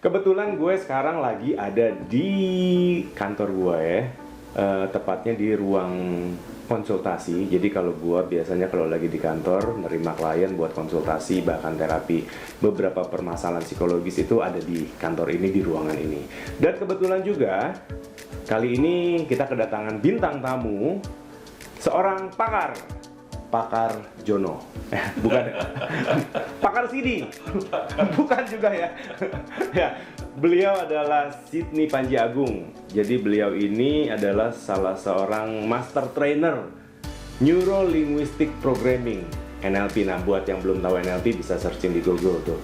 Kebetulan gue sekarang lagi ada di kantor gue ya, tepatnya di ruang konsultasi. Jadi kalau gue biasanya kalau lagi di kantor nerima klien buat konsultasi bahkan terapi beberapa permasalahan psikologis itu ada di kantor ini, di ruangan ini. Dan kebetulan juga kali ini kita kedatangan bintang tamu, seorang pakar Jono, bukan pakar CD, bukan juga ya. Ya, beliau adalah Sydney Panji Agung. Jadi beliau ini adalah salah seorang master trainer Neuro Linguistic Programming (NLP). Nah, buat yang belum tahu NLP bisa searching di Google tuh.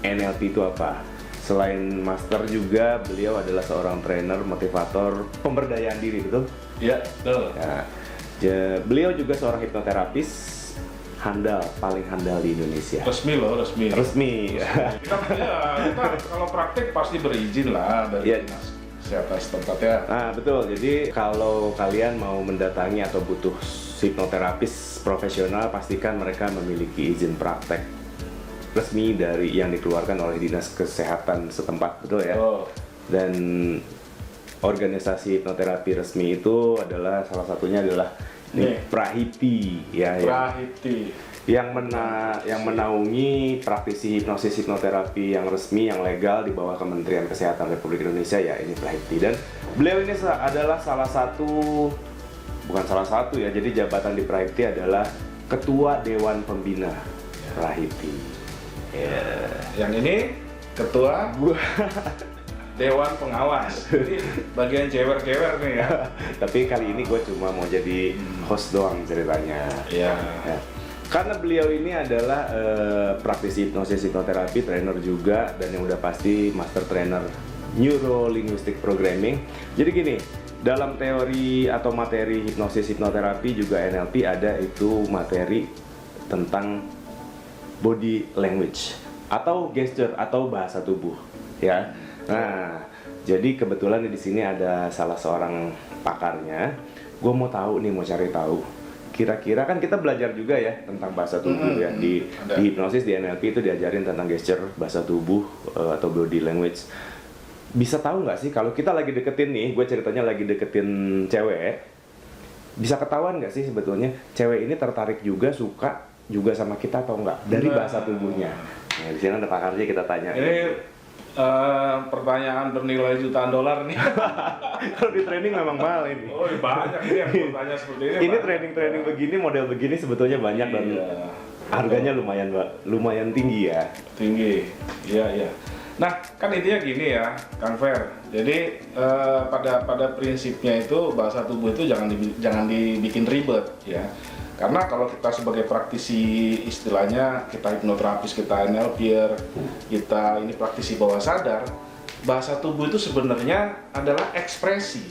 NLP itu apa? Selain master juga beliau adalah seorang trainer, motivator, pemberdayaan diri, betul? Iya, betul. Ya, beliau juga seorang hipnoterapis paling handal di Indonesia. Resmi loh, resmi. Kita kalau praktik pasti berizin lah dari dinas kesehatan setempat ya. Nah, betul. Jadi kalau kalian mau mendatangi atau butuh hipnoterapis profesional, pastikan mereka memiliki izin praktek resmi dari yang dikeluarkan oleh dinas kesehatan setempat, betul ya? Oh. Dan organisasi hipnoterapi resmi itu adalah salah satunya adalah Prahiti ya. Prahiti yang menaungi praktisi hipnoterapi yang resmi, yang legal di bawah Kementerian Kesehatan Republik Indonesia ya, ini Prahiti. Dan beliau ini adalah bukan salah satu ya, jadi jabatan di Prahiti adalah Ketua Dewan Pembina Prahiti. Yang ini ketua Dewan Pengawas. Jadi bagian jewer-jewer nih ya. Tapi kali ini gue cuma mau jadi host doang ceritanya. Iya. Ya. Karena beliau ini adalah praktisi hipnoterapi, trainer juga, dan yang udah pasti master trainer Neuro Linguistic Programming. Jadi gini, dalam teori atau materi hipnoterapi juga NLP ada itu materi tentang body language atau gesture atau bahasa tubuh, ya. Nah, jadi kebetulan di sini ada salah seorang pakarnya. Gue mau cari tahu. Kira-kira kan kita belajar juga ya tentang bahasa tubuh ya di hipnosis, di NLP itu diajarin tentang gesture, bahasa tubuh atau body language. Bisa tahu nggak sih kalau kita lagi deketin nih, gue ceritanya lagi deketin cewek, bisa ketahuan nggak sih sebetulnya cewek ini tertarik juga, suka juga sama kita atau enggak dari bahasa tubuhnya? Nah, di sini ada pakarnya, kita tanya. Ini pertanyaan bernilai jutaan dolar nih. Kalau di training memang mahal ini. Oh, banyak ini yang bertanya seperti ini. Ini training begini, model begini sebetulnya banyak dan harganya lumayan tinggi ya. Tinggi, iya. Nah, kan intinya gini ya, Kang Fer. Jadi pada prinsipnya itu bahasa tubuh itu jangan dibikin ribet ya. Karena kalau kita sebagai praktisi, istilahnya kita hipnoterapis, kita NLPer, kita ini praktisi bawah sadar, bahasa tubuh itu sebenarnya adalah ekspresi.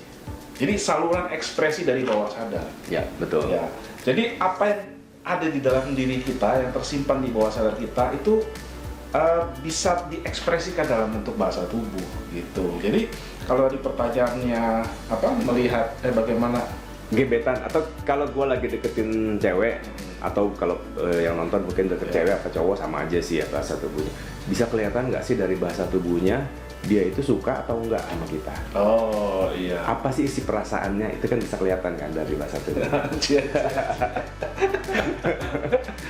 Jadi saluran ekspresi dari bawah sadar. Ya, betul. Ya. Jadi apa yang ada di dalam diri kita, yang tersimpan di bawah sadar kita itu bisa diekspresikan dalam bentuk bahasa tubuh gitu. Jadi kalau di pertanyaannya melihat bagaimana gebetan, atau kalau gue lagi deketin cewek, atau kalau yang nonton mungkin deket cewek atau cowok sama aja sih ya bahasa tubuhnya. Bisa kelihatan nggak sih dari bahasa tubuhnya dia itu suka atau enggak sama kita? Oh iya. Apa sih isi perasaannya, itu kan bisa kelihatan kan dari bahasa tubuh.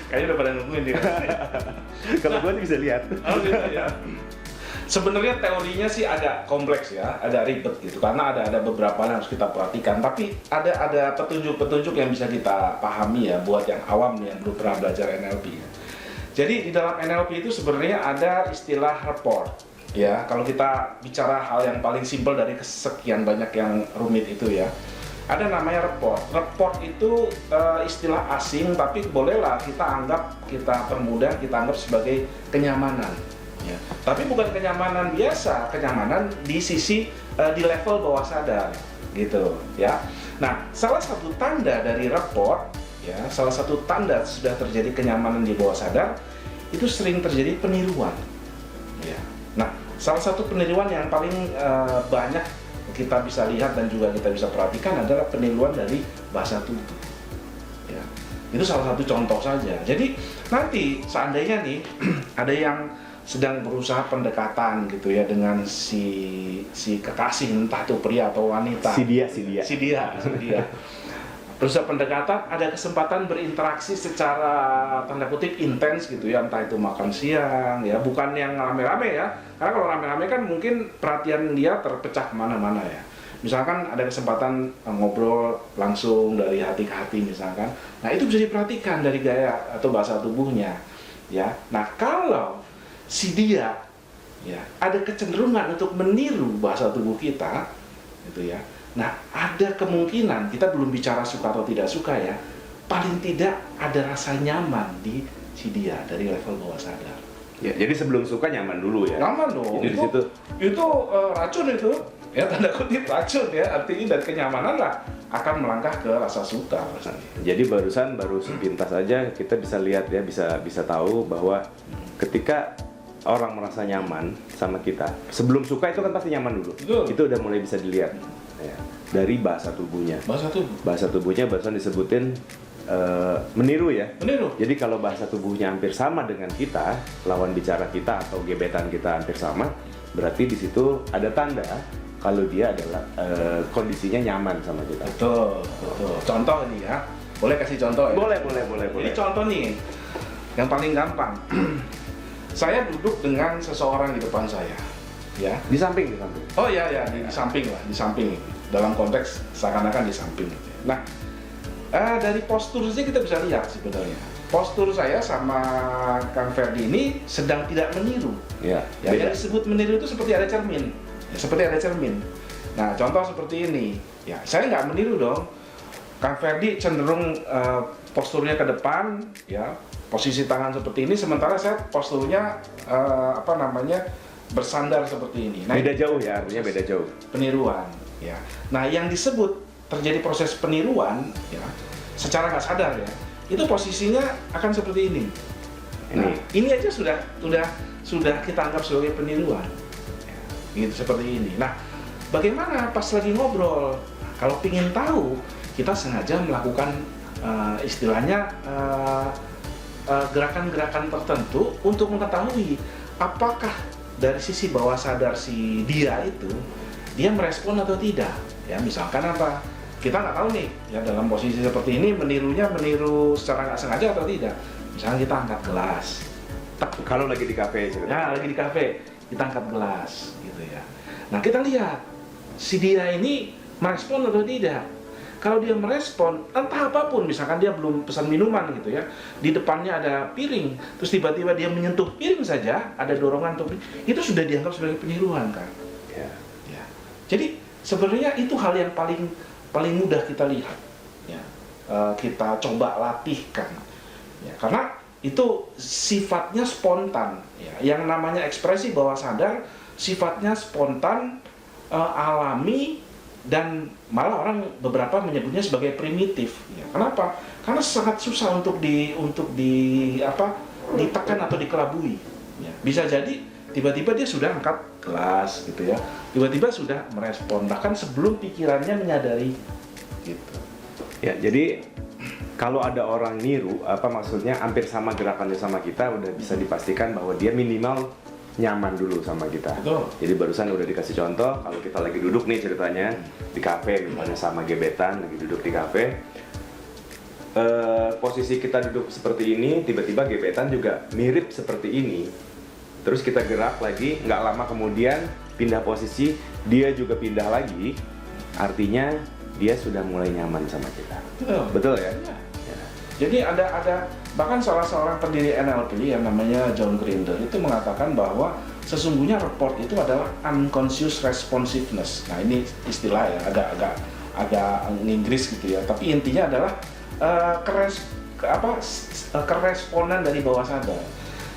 Kayaknya udah pada nungguin dia. Kalau gue sih bisa lihat. Oh gitu ya. Sebenarnya teorinya sih agak kompleks ya, agak ribet gitu, karena ada beberapa yang harus kita perhatikan. Tapi ada petunjuk-petunjuk yang bisa kita pahami ya, buat yang awam nih yang belum pernah belajar NLP ya. Jadi di dalam NLP itu sebenarnya ada istilah rapport ya. Kalau kita bicara hal yang paling simpel dari kesekian banyak yang rumit itu ya, ada namanya report. Report itu istilah asing, tapi bolehlah kita permudah, kita anggap sebagai kenyamanan. Ya. Tapi bukan kenyamanan biasa, kenyamanan di sisi di level bawah sadar, gitu ya. Nah, salah satu tanda dari report, ya, salah satu tanda sudah terjadi kenyamanan di bawah sadar itu sering terjadi peniruan. Ya. Nah, salah satu peniruan yang paling banyak kita bisa lihat dan juga kita bisa perhatikan adalah peniruan dari bahasa tubuh. Ya. Itu salah satu contoh saja. Jadi nanti seandainya nih ada yang sedang berusaha pendekatan gitu ya dengan si kekasih, entah itu pria atau wanita. Si dia. Berusaha pendekatan, ada kesempatan berinteraksi secara tanda kutip intens gitu ya, entah itu makan siang ya, bukan yang rame-rame ya. Karena kalau rame-rame kan mungkin perhatian dia terpecah kemana-mana ya. Misalkan ada kesempatan ngobrol langsung dari hati ke hati misalkan. Nah, itu bisa diperhatikan dari gaya atau bahasa tubuhnya ya. Nah, kalau si dia ya ada kecenderungan untuk meniru bahasa tubuh kita gitu ya. Nah, ada kemungkinan, kita belum bicara suka atau tidak suka ya, paling tidak ada rasa nyaman di si dia dari level bawah sadar. Ya, jadi sebelum suka nyaman dulu ya. Nyaman dong. Jadi di situ Itu racun itu. Ya, tanda kutip racun ya. Artinya dari kenyamanan lah akan melangkah ke rasa suka. Jadi baru sepintas aja kita bisa lihat ya, bisa tahu bahwa ketika orang merasa nyaman sama kita, sebelum suka itu kan pasti nyaman dulu. Betul. Itu udah mulai bisa dilihat ya, dari bahasa tubuhnya. Bahasa tubuhnya barusan disebutin meniru ya. Meniru. Jadi kalau bahasa tubuhnya hampir sama dengan kita, lawan bicara kita atau gebetan kita hampir sama, berarti di situ ada tanda kalau dia adalah kondisinya nyaman sama kita. Betul. Contoh ini ya. Boleh kasih contoh ya? Boleh. Ini contoh nih, yang paling gampang. Saya duduk dengan seseorang di depan saya, ya. Di samping. Oh ya, di samping lah, di samping. Dalam konteks seakan-akan di samping. Nah, dari postur saja kita bisa lihat sebenarnya. Postur saya sama Kang Ferdi ini sedang tidak meniru. Ya, Yang disebut meniru itu seperti ada cermin. Ya, seperti ada cermin. Nah, contoh seperti ini. Ya, saya nggak meniru dong. Kang Ferdi cenderung posturnya ke depan, ya. Posisi tangan seperti ini, sementara saya posturnya bersandar seperti ini. Nah, beda jauh ya, artinya beda jauh. Peniruan, ya. Nah, yang disebut terjadi proses peniruan, ya, secara nggak sadar ya, itu posisinya akan seperti ini. Nah, ini aja sudah kita anggap sebagai peniruan, ya, gitu seperti ini. Nah, bagaimana pas lagi ngobrol? Kalau pingin tahu, kita sengaja melakukan istilahnya gerakan-gerakan tertentu untuk mengetahui apakah dari sisi bawah sadar si dia itu dia merespon atau tidak. Ya, misalkan apa? Kita nggak tahu nih, ya dalam posisi seperti ini meniru secara nggak sengaja atau tidak. Misalnya kita angkat gelas. Kalau lagi di kafe, ya lagi di kafe, kita angkat gelas, gitu ya. Nah, kita lihat si dia ini merespon atau tidak. Kalau dia merespon, entah apapun, misalkan dia belum pesan minuman gitu ya, di depannya ada piring, terus tiba-tiba dia menyentuh piring saja, ada dorongan untuk itu sudah dianggap sebagai peniruan kan? Ya. Jadi sebenarnya itu hal yang paling mudah kita lihat, ya. Kita coba latihkan, ya. Karena itu sifatnya spontan, ya. Yang namanya ekspresi bawah sadar sifatnya spontan, alami. Dan malah orang beberapa menyebutnya sebagai primitif. Ya, kenapa? Karena sangat susah untuk ditekan atau dikelabui. Ya, bisa jadi tiba-tiba dia sudah angkat gelas gitu ya, tiba-tiba sudah merespon bahkan sebelum pikirannya menyadari. Gitu. Ya, jadi kalau ada orang niru, maksudnya hampir sama gerakannya sama kita, udah bisa dipastikan bahwa dia minimal nyaman dulu sama kita. Betul. Jadi barusan udah dikasih contoh, kalau kita lagi duduk nih ceritanya di kafe, misalnya sama gebetan lagi duduk di kafe, posisi kita duduk seperti ini, tiba-tiba gebetan juga mirip seperti ini, terus kita gerak lagi, nggak lama kemudian pindah posisi, dia juga pindah lagi, artinya dia sudah mulai nyaman sama kita. Betul ya? Ya. Jadi ada bahkan salah seorang pendiri NLP yang namanya John Grinder itu mengatakan bahwa sesungguhnya report itu adalah unconscious responsiveness. Nah, ini istilah ya agak Inggris gitu ya. Tapi intinya adalah keresponan dari bawah sadar.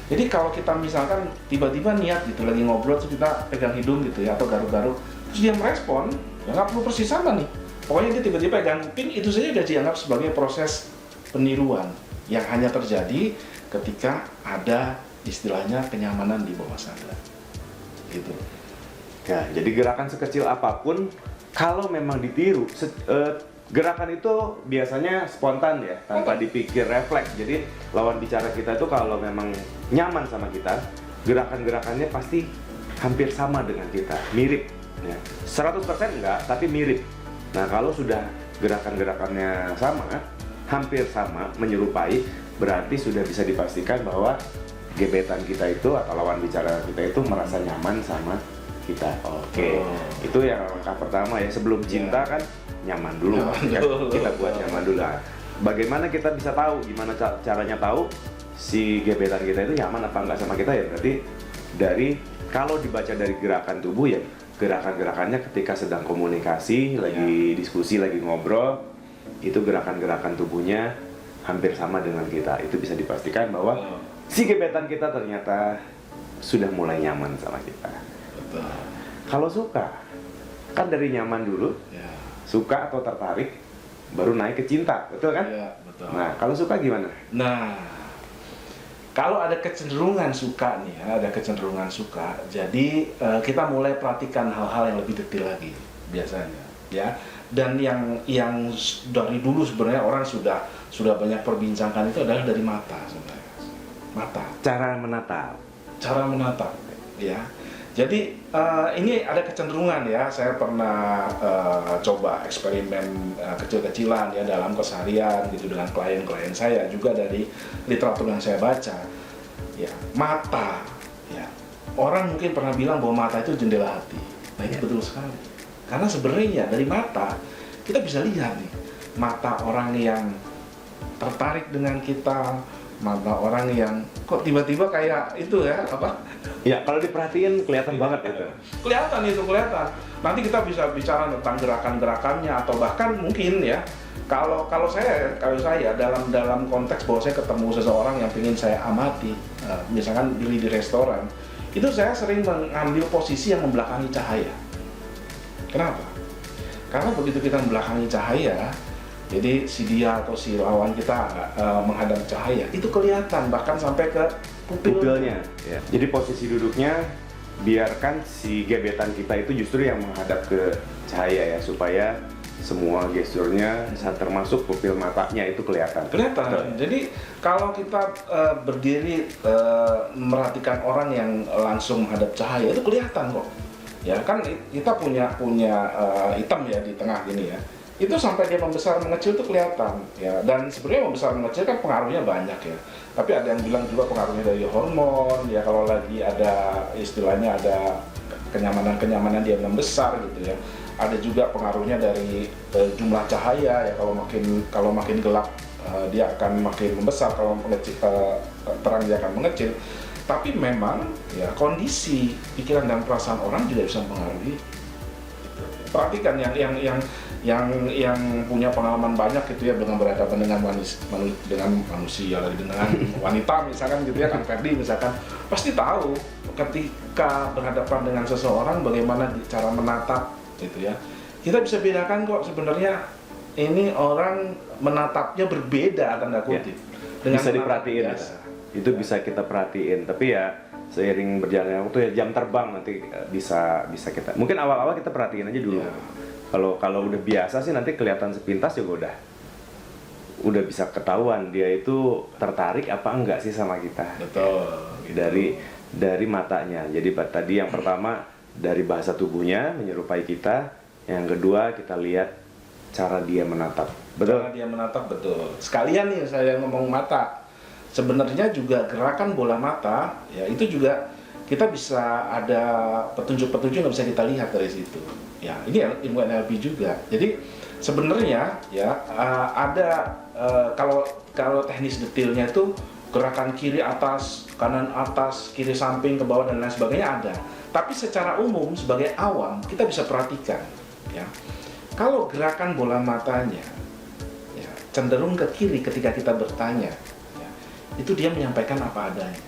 Jadi kalau kita misalkan tiba-tiba niat gitu lagi ngobrol terus kita pegang hidung gitu ya atau garuk-garuk terus dia merespon, ya nggak perlu persis sama nih. Pokoknya dia tiba-tiba pegang kuping, itu saja sudah dianggap sebagai proses peniruan yang hanya terjadi ketika ada istilahnya kenyamanan di bawah sadar. Gitu. Ya, jadi gerakan sekecil apapun kalau memang ditiru, gerakan itu biasanya spontan ya, tanpa dipikir refleks. Jadi lawan bicara kita itu kalau memang nyaman sama kita, gerakan-gerakannya pasti hampir sama dengan kita, mirip ya. 100% enggak, tapi mirip. Nah, kalau sudah gerakan-gerakannya sama, hampir sama, menyerupai, berarti sudah bisa dipastikan bahwa gebetan kita itu atau lawan bicara kita itu merasa nyaman sama kita. Oke. Itu yang langkah pertama ya, sebelum cinta kan nyaman dulu, kan? Kita buat nyaman dulu. Nah, bagaimana kita bisa tahu, gimana caranya tahu si gebetan kita itu nyaman apa enggak sama kita ya? Berarti dari kalau dibaca dari gerakan tubuh ya, gerakan-gerakannya ketika sedang komunikasi, lagi diskusi, lagi ngobrol, itu gerakan-gerakan tubuhnya hampir sama dengan kita. Itu bisa dipastikan bahwa si gebetan kita ternyata sudah mulai nyaman sama kita. Betul. Kalau suka, kan dari nyaman dulu, suka atau tertarik, baru naik ke cinta, betul kan? Iya, betul. Nah, kalau suka gimana? Nah, kalau ada kecenderungan suka nih ya, ada kecenderungan suka, jadi kita mulai perhatikan hal-hal yang lebih detail lagi biasanya, ya. Dan yang dari dulu sebenarnya orang sudah banyak perbincangkan itu adalah dari mata sebenarnya. Mata. Cara menatap, ya. Jadi ini ada kecenderungan ya, saya pernah coba eksperimen kecil-kecilan ya dalam keseharian gitu dengan klien-klien saya, juga dari literatur yang saya baca. Ya, mata, ya. Orang mungkin pernah bilang bahwa mata itu jendela hati. Nah, itu betul sekali. Karena sebenarnya dari mata kita bisa lihat nih, mata orang yang tertarik dengan kita, mata orang yang kok tiba-tiba kayak itu ya apa? Ya, kalau diperhatiin kelihatan banget itu. Kelihatan. Nanti kita bisa bicara tentang gerakan-gerakannya atau bahkan mungkin ya kalau saya dalam konteks bahwa saya ketemu seseorang yang ingin saya amati, misalkan beli di restoran, itu saya sering mengambil posisi yang membelakangi cahaya. Kenapa? Karena begitu kita membelakangi cahaya, jadi si dia atau si lawan kita menghadap cahaya, itu kelihatan bahkan sampai ke pupilnya. Ya. Jadi posisi duduknya biarkan si gebetan kita itu justru yang menghadap ke cahaya ya, supaya semua gesturnya termasuk pupil matanya itu kelihatan. Jadi kalau kita berdiri merhatikan orang yang langsung menghadap cahaya itu kelihatan kok. Ya kan kita punya hitam ya di tengah gini ya. Itu sampai dia membesar mengecil itu kelihatan ya. Dan sebenarnya membesar mengecil kan pengaruhnya banyak ya. Tapi ada yang bilang juga pengaruhnya dari hormon ya, kalau lagi ada istilahnya ada kenyamanan dia membesar gitu ya. Ada juga pengaruhnya dari jumlah cahaya ya, kalau makin gelap dia akan makin membesar, kalau mengecil, terang dia akan mengecil. Tapi memang ya kondisi pikiran dan perasaan orang juga bisa mempengaruhi. Perhatikan yang punya pengalaman banyak gitu ya dengan berhadapan dengan manusia lagi dengan wanita misalkan gitu ya, Kang Ferdi misalkan pasti tahu ketika berhadapan dengan seseorang bagaimana cara menatap gitu ya. Kita bisa bedakan kok sebenarnya ini orang menatapnya berbeda tanda kutip. Dengan bisa diperhatiin itu bisa kita perhatiin, tapi ya seiring berjalannya waktu ya, jam terbang nanti bisa kita mungkin awal-awal kita perhatiin aja dulu. Kalau udah biasa sih nanti kelihatan sepintas juga udah bisa ketahuan dia itu tertarik apa enggak sih sama kita. Betul. Gitu. Dari matanya. Jadi tadi yang pertama dari bahasa tubuhnya menyerupai kita, yang kedua kita lihat cara dia menatap. Betul. Cara dia menatap, betul. Sekalian nih saya ngomong mata. Sebenarnya juga gerakan bola mata ya itu juga kita bisa ada petunjuk-petunjuk yang bisa kita lihat dari situ. Ya, ini ilmu NLP juga. Jadi sebenarnya ya ada kalau teknis detailnya itu gerakan kiri atas, kanan atas, kiri samping, ke bawah dan lain sebagainya ada. Tapi secara umum sebagai awam kita bisa perhatikan ya. kalau gerakan bola matanya ya, cenderung ke kiri ketika kita bertanya, ya, itu dia menyampaikan apa adanya.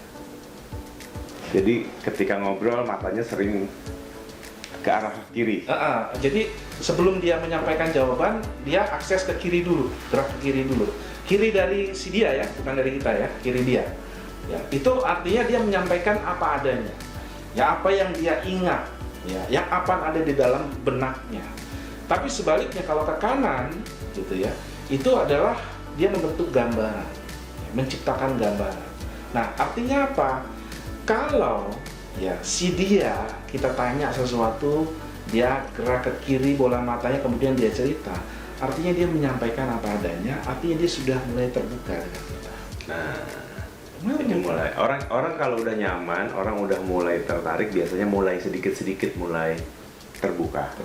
Jadi ketika ngobrol matanya sering ke arah kiri. Jadi sebelum dia menyampaikan jawaban, dia akses ke kiri dulu, gerak ke kiri dulu. Kiri dari si dia ya, bukan dari kita ya, kiri dia. Ya, itu artinya dia menyampaikan apa adanya. Ya, apa yang dia ingat, ya, yang apa ada di dalam benaknya. Tapi sebaliknya kalau ke kanan, gitu ya, itu adalah dia membentuk gambaran, ya, menciptakan gambaran. Nah, artinya apa? Kalau ya si dia kita tanya sesuatu, dia gerak ke kiri bola matanya, kemudian dia cerita, artinya dia menyampaikan apa adanya, artinya dia sudah mulai terbuka dengan kita. Jadi mulai orang kalau udah nyaman, orang udah mulai tertarik, biasanya mulai sedikit mulai terbuka.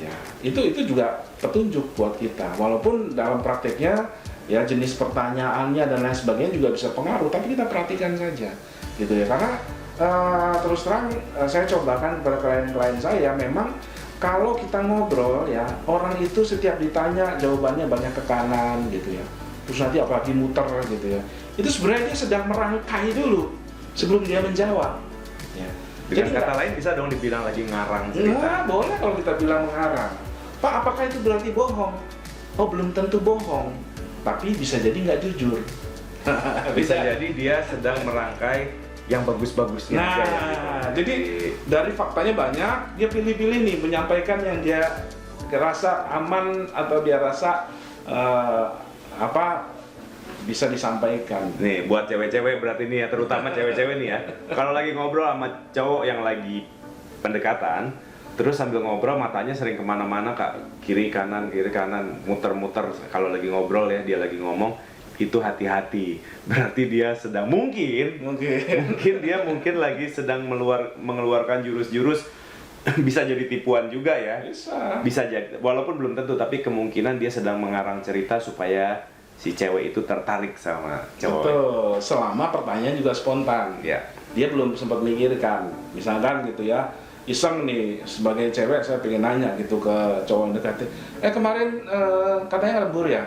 Ya, itu juga petunjuk buat kita. Walaupun dalam prakteknya ya jenis pertanyaannya dan lain sebagainya juga bisa pengaruh, tapi kita perhatikan saja, gitu ya. Karena terus terang saya cobakan kepada klien-klien saya, memang kalau kita ngobrol ya, orang itu setiap ditanya jawabannya banyak ke kanan gitu ya. Terus nanti apalagi muter gitu ya. Itu sebenarnya dia sedang merangkai dulu sebelum dia menjawab. Ya. Dengan kata lain bisa dong dibilang lagi ngarang cerita. Nah, boleh kalau kita bilang mengarang. Pak, apakah itu berarti bohong? Oh, belum tentu bohong, tapi bisa jadi nggak jujur. Bisa jadi dia sedang merangkai yang bagus-bagusnya. Nah, jadi dari faktanya banyak, dia pilih-pilih nih menyampaikan yang dia rasa aman atau dia rasa bisa disampaikan. Nih, buat cewek-cewek berarti nih ya, terutama cewek-cewek nih ya. Kalau lagi ngobrol sama cowok yang lagi pendekatan, terus sambil ngobrol matanya sering kemana-mana, Kak, kiri kanan, muter-muter. Kalau lagi ngobrol ya, dia lagi ngomong, itu hati-hati. Berarti dia sedang mungkin dia lagi sedang mengeluarkan jurus-jurus. Bisa jadi tipuan juga ya. Bisa jadi, walaupun belum tentu, tapi kemungkinan dia sedang mengarang cerita supaya si cewek itu tertarik sama cowok. Betul, selama pertanyaan juga spontan. Ya. Dia belum sempat mikirkan. Misalkan gitu ya, iseng nih sebagai cewek saya pengen nanya gitu ke cowok yang dekat. Kemarin katanya lembur ya.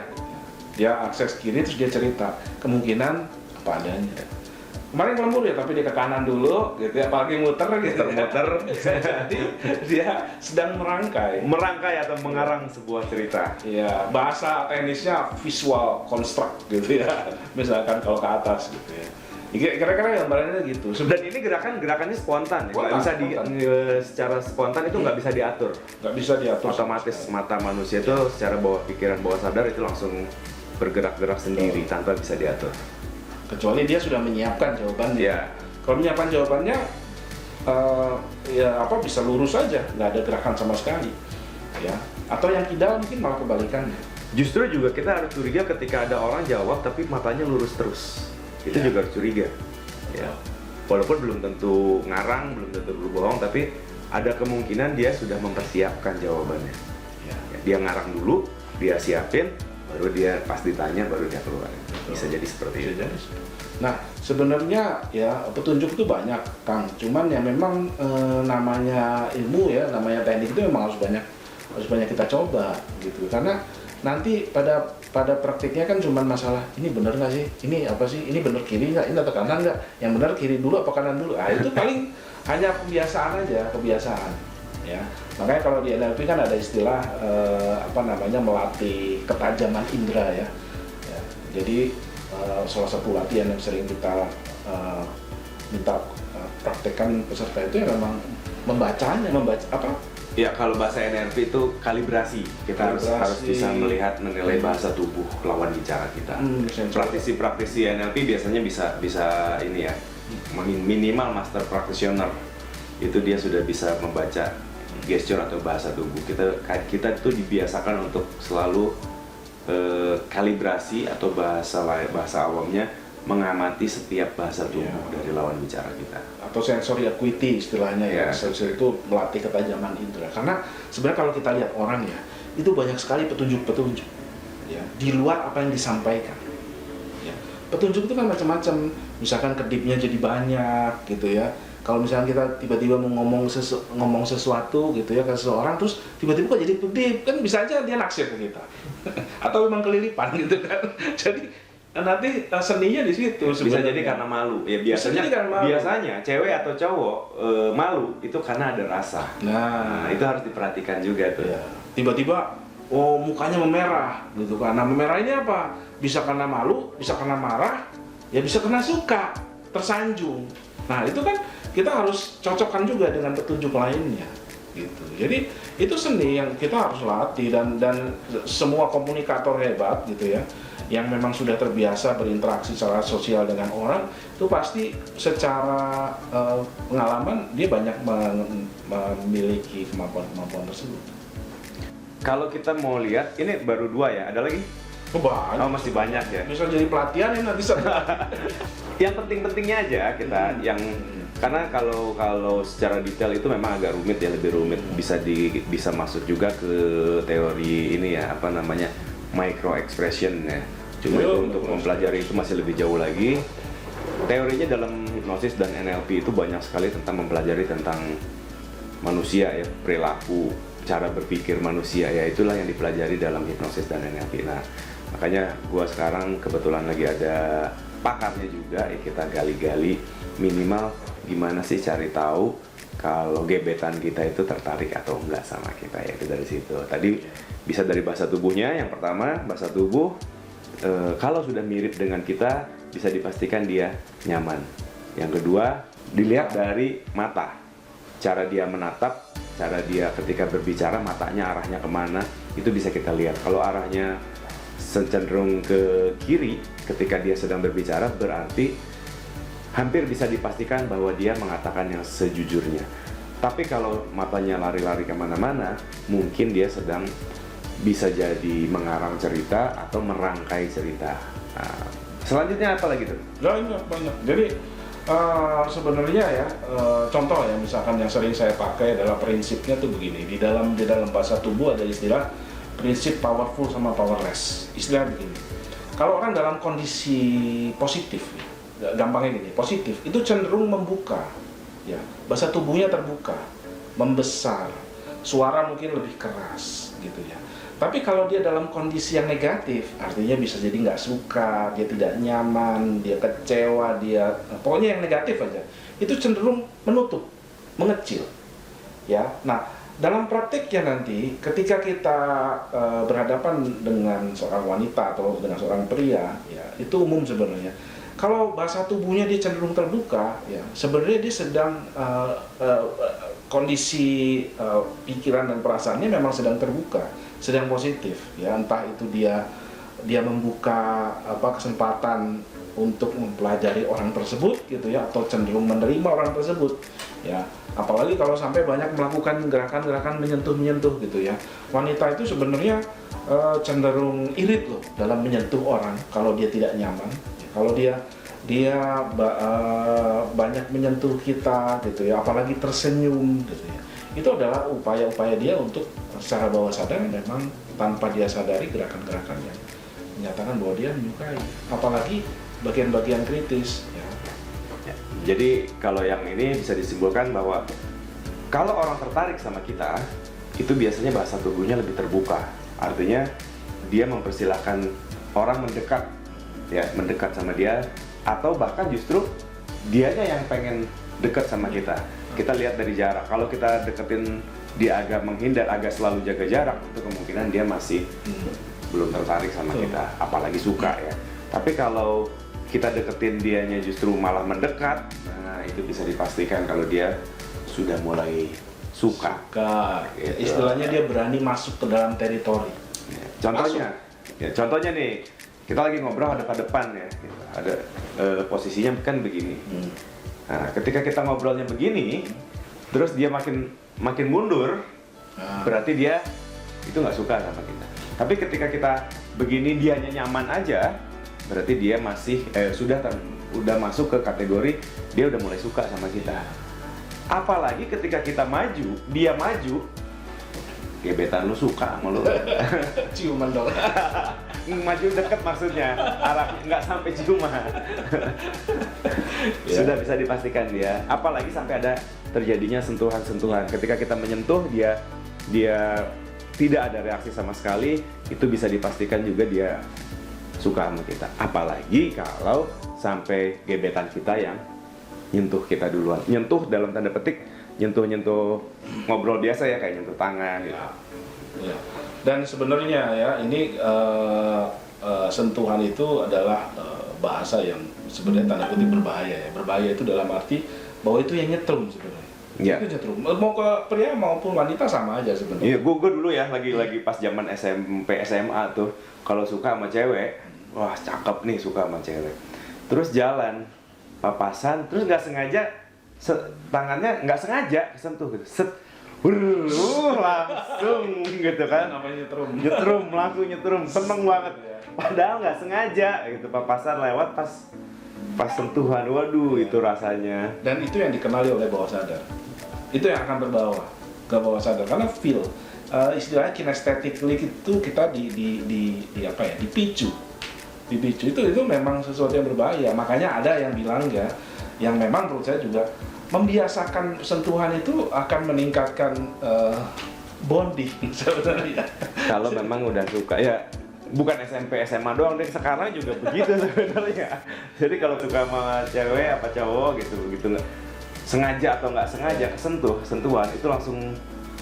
Dia akses kiri terus dia cerita, kemungkinan apa adanya. Kemarin lembur ya, tapi dia ke kanan dulu gitu ya, apalagi muter. Jadi dia sedang merangkai Atau mengarang sebuah cerita. ya, bahasa teknisnya visual construct gitu ya, misalkan kalau ke atas gitu ya. Kira-kira gambarannya gitu. Dan ini gerakannya spontan ya, nggak bisa secara spontan itu nggak bisa diatur. Nggak bisa diatur. Otomatis mata manusia itu secara bawah pikiran, bawah sadar itu langsung bergerak-gerak sendiri tanpa bisa diatur. Kecuali dia sudah menyiapkan jawabannya. Ya. Kalau menyiapkan jawabannya, bisa lurus saja, nggak ada gerakan sama sekali. Ya. Atau yang ideal mungkin malah kebalikannya. Justru juga kita harus curiga ketika ada orang jawab tapi matanya lurus terus. Itu juga harus curiga. Ya. Walaupun belum tentu ngarang, belum tentu berbohong, tapi ada kemungkinan dia sudah mempersiapkan jawabannya. Ya, dia ngarang dulu, dia siapin, baru dia pas ditanya baru dia keluar. Bisa jadi seperti itu. Nah, sebenarnya ya petunjuk itu banyak, Kang. Cuman ya memang namanya ilmu ya, namanya teknik itu memang harus banyak kita coba gitu. Karena nanti pada praktiknya kan cuma masalah ini benar nggak sih, ini apa sih, ini benar kiri nggak, ini atau kanan nggak, yang benar kiri dulu apa kanan dulu. Itu paling hanya kebiasaan aja, ya. Makanya kalau di NLP kan ada istilah melatih ketajaman indera ya. Jadi salah satu latihan yang sering kita minta praktekkan peserta itu ya memang membaca apa? Ya, kalau bahasa NLP itu kalibrasi. Kita harus bisa menilai bahasa tubuh lawan bicara kita. Praktisi NLP biasanya bisa ini ya, minimal master practitioner. Itu dia sudah bisa membaca gesture atau bahasa tubuh. Kita itu dibiasakan untuk selalu kalibrasi atau bahasa awamnya mengamati setiap bahasa tubuh dari lawan bicara kita. Atau sensory acuity istilahnya ya. Sensory itu melatih ketajaman indera. Karena sebenarnya kalau kita lihat orang ya, itu banyak sekali petunjuk-petunjuk ya, di luar apa yang disampaikan. Ya. Petunjuk itu kan macam-macam. Misalkan kedipnya jadi banyak gitu ya. kalau misalnya kita tiba-tiba mau ngomong sesuatu gitu ya ke seseorang, terus tiba-tiba kok jadi kedip, kan bisa aja dia naksir ke kita. Atau memang kelilipan gitu kan. Jadi nanti seninya di situ Bisa sebenarnya. jadi karena malu. Ya Bisa biasanya jadi karena malu. biasanya cewek atau cowok malu itu karena ada rasa. Nah, Nah, itu harus diperhatikan juga tuh. ya, tiba-tiba mukanya memerah gitu kan. Nah, memerah ini apa? Bisa karena malu, bisa karena marah, ya bisa karena suka, tersanjung. Nah, itu kan kita harus cocokkan juga dengan petunjuk lainnya gitu. Jadi itu seni yang kita harus latih, dan semua komunikator hebat gitu ya, yang memang sudah terbiasa berinteraksi secara sosial dengan orang, itu pasti secara pengalaman dia banyak memiliki kemampuan tersebut. Kalau kita mau lihat, ini baru 2 ya, ada lagi? Banyak. Oh, masih banyak ya. Bisa jadi pelatihan ya nanti. Yang penting-pentingnya aja kita yang karena kalau secara detail itu memang agak rumit ya, lebih rumit, bisa masuk juga ke teori ini ya, apa namanya, micro expression ya. Cuma itu untuk mempelajari itu masih lebih jauh lagi. Teorinya dalam hipnosis dan NLP itu banyak sekali tentang mempelajari tentang manusia ya, perilaku, cara berpikir manusia ya, itulah yang dipelajari dalam hipnosis dan NLP. Nah, makanya gua sekarang kebetulan lagi ada pakarnya juga ya, kita gali-gali minimal gimana sih cari tahu kalau gebetan kita itu tertarik atau enggak sama kita, ya itu dari situ. Tadi bisa dari bahasa tubuhnya, yang pertama bahasa tubuh, kalau sudah mirip dengan kita bisa dipastikan dia nyaman. Yang kedua dilihat dari mata, cara dia menatap, cara dia ketika berbicara, matanya arahnya kemana, itu bisa kita lihat. Kalau arahnya cenderung ke kiri ketika dia sedang berbicara, berarti hampir bisa dipastikan bahwa dia mengatakan yang sejujurnya. Tapi kalau matanya lari-lari kemana-mana, mungkin dia sedang bisa jadi mengarang cerita atau merangkai cerita. Nah, selanjutnya apa lagi tuh? Banyak. Jadi sebenarnya ya, contoh ya, misalkan yang sering saya pakai adalah prinsipnya tuh begini. Di dalam bahasa tubuh ada istilah prinsip powerful sama powerless. Istilah begini. Kalau orang dalam kondisi positif, gampangnya gini, positif itu cenderung membuka, ya, bahasa tubuhnya terbuka, membesar, suara mungkin lebih keras, gitu ya. Tapi kalau dia dalam kondisi yang negatif, artinya bisa jadi nggak suka, dia tidak nyaman, dia kecewa, pokoknya yang negatif aja, itu cenderung menutup, mengecil, ya. Nah, dalam prakteknya nanti, ketika kita berhadapan dengan seorang wanita atau dengan seorang pria, ya, itu umum sebenarnya. Kalau bahasa tubuhnya dia cenderung terbuka, ya, sebenarnya dia sedang kondisi pikiran dan perasaannya memang sedang terbuka, sedang positif, ya. Entah itu dia membuka kesempatan untuk mempelajari orang tersebut, gitu ya, atau cenderung menerima orang tersebut, ya. Apalagi kalau sampai banyak melakukan gerakan-gerakan menyentuh, gitu ya. Wanita itu sebenarnya cenderung irit loh dalam menyentuh orang kalau dia tidak nyaman. Kalau dia banyak menyentuh kita, gitu ya, apalagi tersenyum, gitu ya, itu adalah upaya-upaya dia untuk secara bawah sadar memang tanpa dia sadari gerakan-gerakan yang menyatakan bahwa dia menyukai, apalagi bagian-bagian kritis, ya. Jadi kalau yang ini bisa disimpulkan bahwa kalau orang tertarik sama kita, itu biasanya bahasa tubuhnya lebih terbuka. Artinya dia mempersilahkan orang mendekat, ya, mendekat sama dia, atau bahkan justru dianya yang pengen dekat sama kita. Kita lihat dari jarak. Kalau kita deketin dia agak menghindar, agak selalu jaga jarak, itu kemungkinan dia masih belum tertarik sama kita, apalagi suka, ya. Tapi kalau kita deketin dianya justru malah mendekat, nah itu bisa dipastikan kalau dia sudah mulai suka. Gitu. Istilahnya dia berani masuk ke dalam teritori. Contohnya nih, kita lagi ngobrol hadap-hadapan ya, ada posisinya kan begini. Nah, ketika kita ngobrolnya begini, terus dia makin mundur, berarti dia itu nggak suka sama kita. Tapi ketika kita begini dianya nyaman aja, berarti dia masih udah masuk ke kategori dia udah mulai suka sama kita. Apalagi ketika kita maju, dia maju, gebetan lu suka sama lu. Ciuman dong. maju deket maksudnya, arah nggak sampai ciuman. Sudah bisa dipastikan dia. Apalagi sampai ada terjadinya sentuhan-sentuhan. Ketika kita menyentuh dia tidak ada reaksi sama sekali, itu bisa dipastikan juga dia suka sama kita. Apalagi kalau sampai gebetan kita yang nyentuh kita duluan. Nyentuh dalam tanda petik, nyentuh ngobrol biasa ya, kayak nyentuh tangan gitu. Ya. Dan sebenarnya ya ini sentuhan itu adalah bahasa yang sebenarnya tanda kutip berbahaya ya. Berbahaya itu dalam arti bahwa itu yang nyetrum sebenarnya. Ya. Itu nyetrum. Mau ke pria maupun wanita sama aja sebenarnya. Iya, gue dulu ya lagi pas zaman SMP SMA tuh, kalau suka sama cewek, wah cakep nih suka sama cewek. Terus jalan papasan, terus nggak sengaja tangannya nggak sengaja sentuh gitu, set, langsung gitu kan, Namanya nyetrum langsung nyetrum, seneng banget. Padahal nggak sengaja gitu, papasan lewat pas sentuhan, waduh itu rasanya. Dan itu yang dikenali oleh bawah sadar. Itu yang akan terbawa ke bawah sadar karena feel istilahnya kinestetically itu kita dipicu itu memang sesuatu yang berbahaya. Makanya ada yang bilang ya, yang memang menurut saya juga membiasakan sentuhan itu akan meningkatkan bonding sebenarnya. Kalau memang udah suka ya, bukan SMP SMA doang deh, sekarang juga begitu sebenarnya. Jadi kalau suka sama cewek apa cowok gitu nggak sengaja atau nggak sengaja sentuhan itu langsung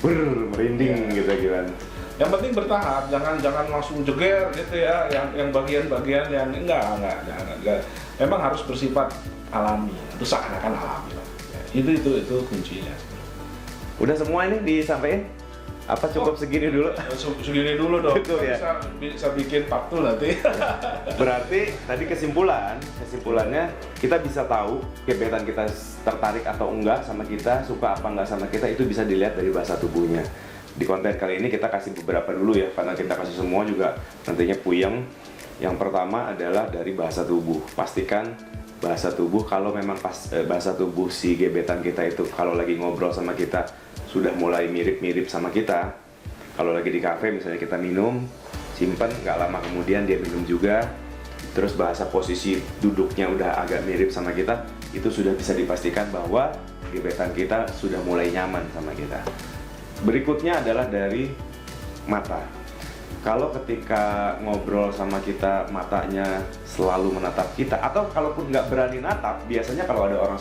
merinding gitu gimana. Yang penting bertahap, jangan langsung jeger gitu ya, yang bagian-bagian yang enggak. Memang harus bersifat alami, itu seakan-akan alami lah. Itu kuncinya. Udah semua ini disampaikan? Apa cukup segini dulu? Segini dulu dong. Cukup ya? Bisa bikin part 2 nanti. Berarti tadi kesimpulannya kita bisa tahu gebetan kita tertarik atau enggak sama kita, suka apa enggak sama kita, itu bisa dilihat dari bahasa tubuhnya. Di konten kali ini kita kasih beberapa dulu ya, karena kita kasih semua juga nantinya puyeng. Yang pertama adalah dari bahasa tubuh. Pastikan bahasa tubuh, kalau memang bahasa tubuh si gebetan kita itu kalau lagi ngobrol sama kita sudah mulai mirip-mirip sama kita. Kalau lagi di kafe misalnya kita minum, simpen, nggak lama kemudian dia minum juga. Terus bahasa posisi duduknya udah agak mirip sama kita, itu sudah bisa dipastikan bahwa gebetan kita sudah mulai nyaman sama kita. Berikutnya adalah dari mata. Kalau ketika ngobrol sama kita matanya selalu menatap kita, atau kalaupun nggak berani natap, biasanya kalau ada orang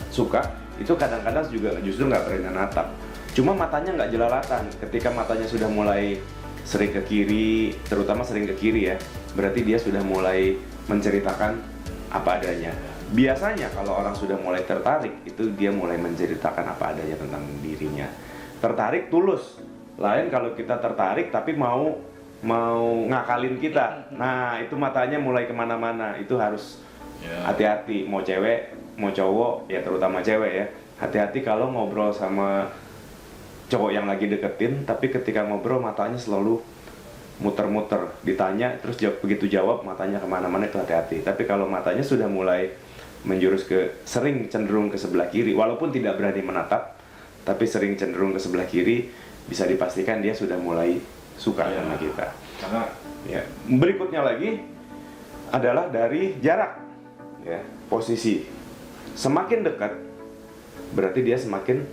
suka itu kadang-kadang juga justru nggak berani natap. Cuma matanya nggak jelalatan. Ketika matanya sudah mulai sering ke kiri, terutama sering ke kiri ya, berarti dia sudah mulai menceritakan apa adanya. Biasanya kalau orang sudah mulai tertarik, itu dia mulai menceritakan apa adanya tentang dirinya. Tertarik tulus. Lain kalau kita tertarik tapi mau ngakalin kita. Nah, itu matanya mulai kemana-mana. Itu harus hati-hati. Mau cewek, mau cowok, ya terutama cewek ya. Hati-hati kalau ngobrol sama cowok yang lagi deketin, tapi ketika ngobrol matanya selalu muter-muter. Ditanya, terus begitu jawab matanya kemana-mana, itu hati-hati. Tapi kalau matanya sudah mulai menjurus sering cenderung ke sebelah kiri, walaupun tidak berani menatap, tapi sering cenderung ke sebelah kiri, bisa dipastikan dia sudah mulai suka sama kita. Karena ya. Berikutnya lagi adalah dari jarak, ya, posisi. Semakin dekat, berarti dia semakin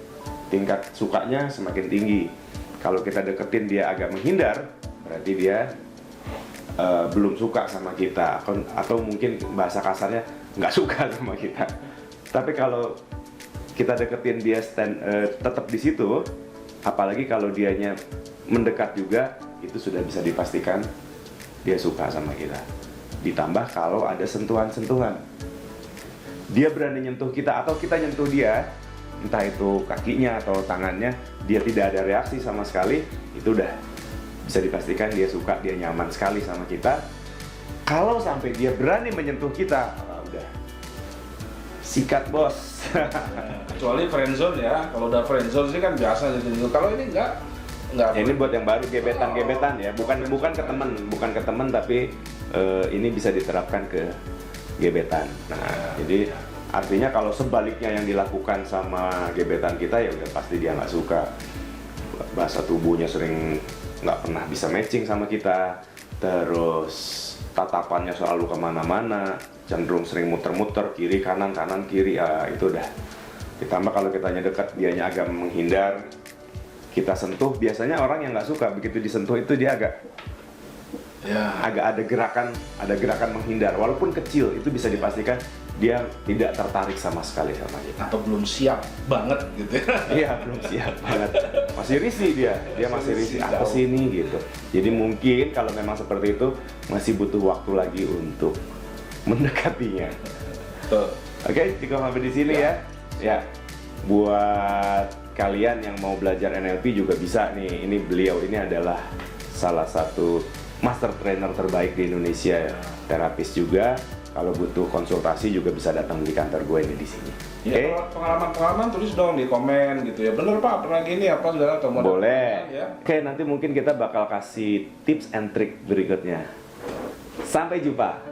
tingkat sukanya semakin tinggi. Kalau kita deketin dia agak menghindar, berarti dia belum suka sama kita, atau mungkin bahasa kasarnya nggak suka sama kita. Tapi kalau kita deketin dia tetap di situ, apalagi kalau dianya mendekat juga, itu sudah bisa dipastikan dia suka sama kita. Ditambah kalau ada sentuhan-sentuhan, dia berani nyentuh kita atau kita nyentuh dia, entah itu kakinya atau tangannya, dia tidak ada reaksi sama sekali, itu udah bisa dipastikan dia suka, dia nyaman sekali sama kita. Kalau sampai dia berani menyentuh kita, udah sikat bos. kecuali friendzone ya. Kalau udah friendzone sih kan biasa gitu. Kalau ini enggak. Ini buat yang baru, gebetan ya, bukan ke temen tapi ini bisa diterapkan ke gebetan. Nah, jadi artinya kalau sebaliknya yang dilakukan sama gebetan kita, ya udah pasti dia nggak suka. Bahasa tubuhnya sering nggak pernah bisa matching sama kita, terus tatapannya selalu kemana-mana, cenderung sering muter-muter kiri kanan kanan kiri, ya itu udah. Ditambah kalau kitanya dekat, dianya agak menghindar, kita sentuh, biasanya orang yang nggak suka begitu disentuh itu dia agak ada gerakan menghindar, walaupun kecil itu bisa dipastikan dia tidak tertarik sama sekali sama kita. Atau belum siap banget gitu ya. Iya, belum siap banget. Masih risih dia masih risih apa sih ini gitu. Jadi mungkin kalau memang seperti itu masih butuh waktu lagi untuk mendekatinya. Oke, cukup sampai di sini ya. Ya. Buat kalian yang mau belajar NLP juga bisa nih. Ini beliau ini adalah salah satu master trainer terbaik di Indonesia, terapis juga. Kalau butuh konsultasi juga bisa datang di kantor gue ini di sini. Ya, pengalaman-pengalaman tulis dong di komen gitu ya. Bener Pak, pernah gini apa segala atau mau boleh. Ya. Oke, nanti mungkin kita bakal kasih tips and trick berikutnya. Sampai jumpa.